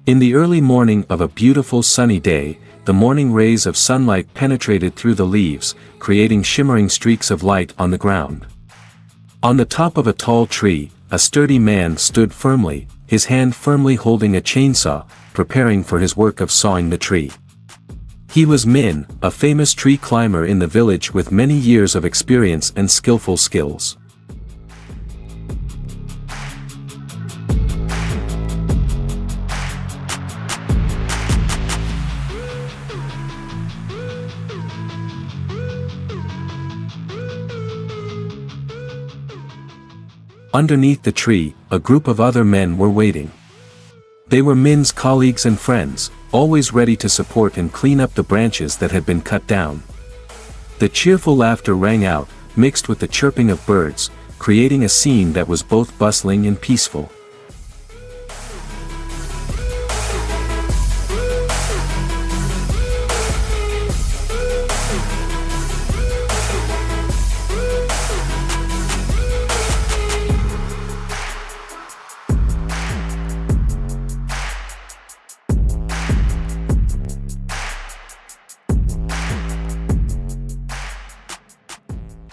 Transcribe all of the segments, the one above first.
In the early morning of a beautiful sunny day, the morning rays of sunlight penetrated through the leaves, creating shimmering streaks of light on the ground. On the top of a tall tree, a sturdy man stood firmly, his hand firmly holding a chainsaw, preparing for his work of sawing the tree. He was Min, a famous tree climber in the village with many years of experience and skillful skills. Underneath the tree, a group of other men were waiting. They were Min's colleagues and friends, always ready to support and clean up the branches that had been cut down. The cheerful laughter rang out, mixed with the chirping of birds, creating a scene that was both bustling and peaceful.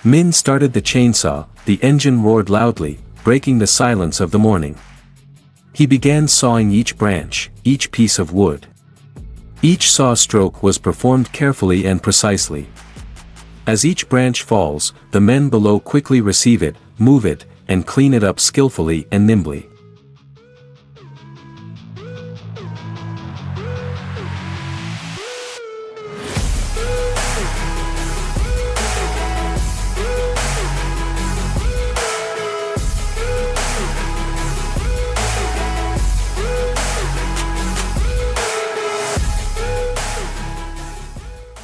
Min started the chainsaw, the engine roared loudly, breaking the silence of the morning. He began sawing each branch, each piece of wood. Each saw stroke was performed carefully and precisely. As each branch falls, the men below quickly receive it, move it, and clean it up skillfully and nimbly.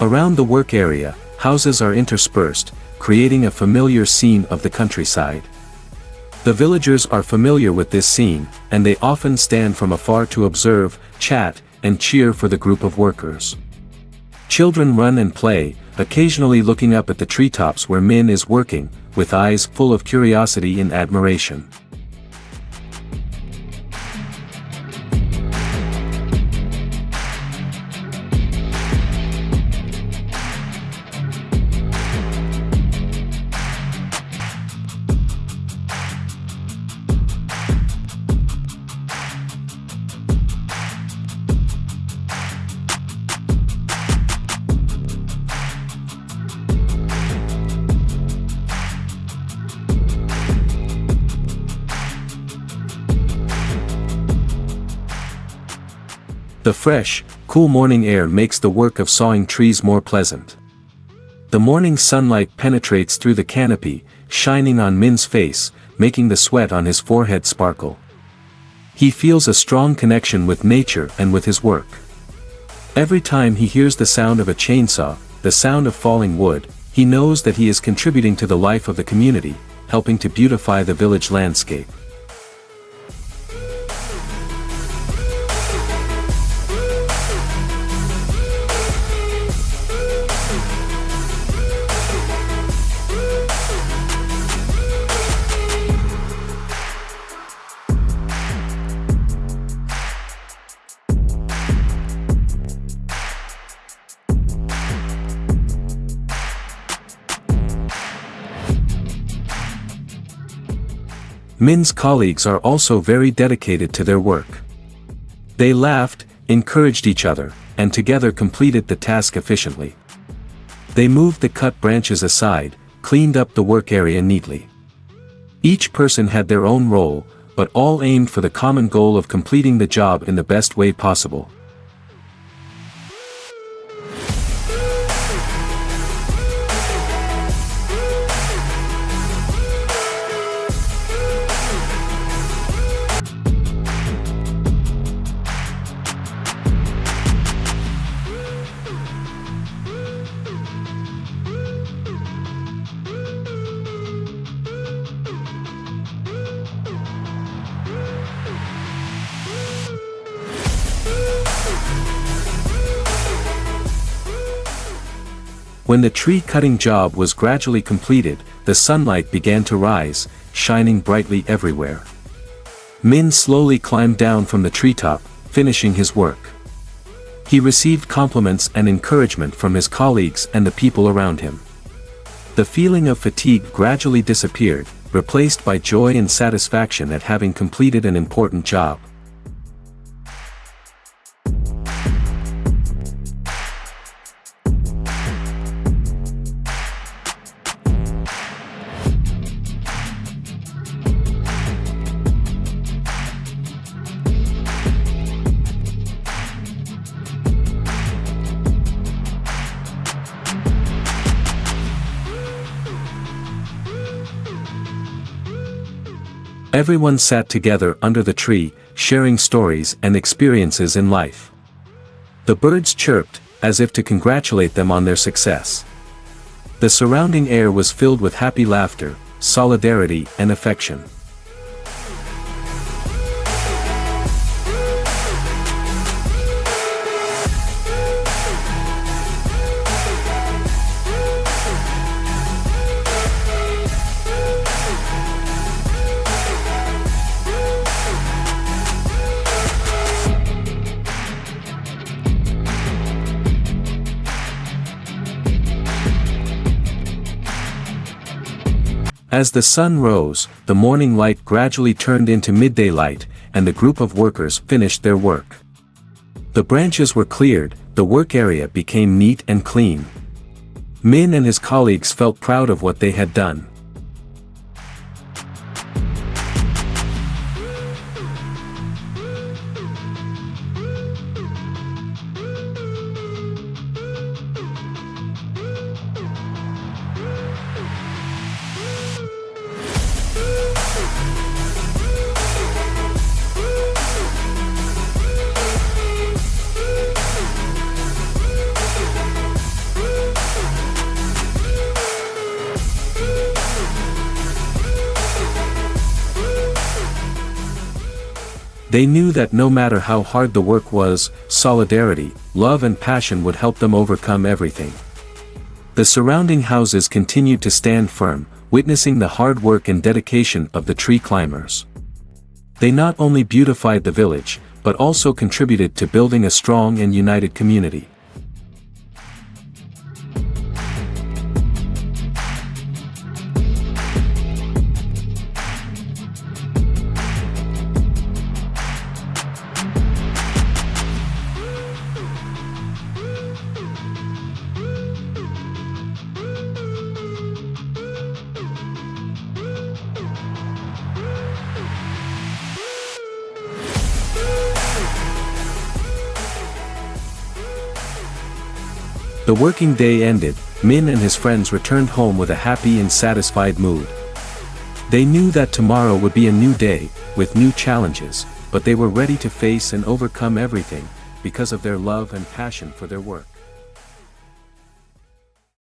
Around the work area, houses are interspersed, creating a familiar scene of the countryside. The villagers are familiar with this scene, and they often stand from afar to observe, chat, and cheer for the group of workers. Children run and play, occasionally looking up at the treetops where Min is working, with eyes full of curiosity and admiration. The fresh, cool morning air makes the work of sawing trees more pleasant. The morning sunlight penetrates through the canopy, shining on Min's face, making the sweat on his forehead sparkle. He feels a strong connection with nature and with his work. Every time he hears the sound of a chainsaw, the sound of falling wood, he knows that he is contributing to the life of the community, helping to beautify the village landscape. Min's colleagues are also very dedicated to their work. They laughed, encouraged each other, and together completed the task efficiently. They moved the cut branches aside, cleaned up the work area neatly. Each person had their own role, but all aimed for the common goal of completing the job in the best way possible. When the tree-cutting job was gradually completed, the sunlight began to rise, shining brightly everywhere. Min slowly climbed down from the treetop, finishing his work. He received compliments and encouragement from his colleagues and the people around him. The feeling of fatigue gradually disappeared, replaced by joy and satisfaction at having completed an important job. Everyone sat together under the tree, sharing stories and experiences in life. The birds chirped, as if to congratulate them on their success. The surrounding air was filled with happy laughter, solidarity and affection. As the sun rose, the morning light gradually turned into midday light, and the group of workers finished their work. The branches were cleared, the work area became neat and clean. Min and his colleagues felt proud of what they had done. They knew that no matter how hard the work was, solidarity, love and passion would help them overcome everything. The surrounding houses continued to stand firm, witnessing the hard work and dedication of the tree climbers. They not only beautified the village, but also contributed to building a strong and united community. The working day ended, Min and his friends returned home with a happy and satisfied mood. They knew that tomorrow would be a new day, with new challenges, but they were ready to face and overcome everything, because of their love and passion for their work.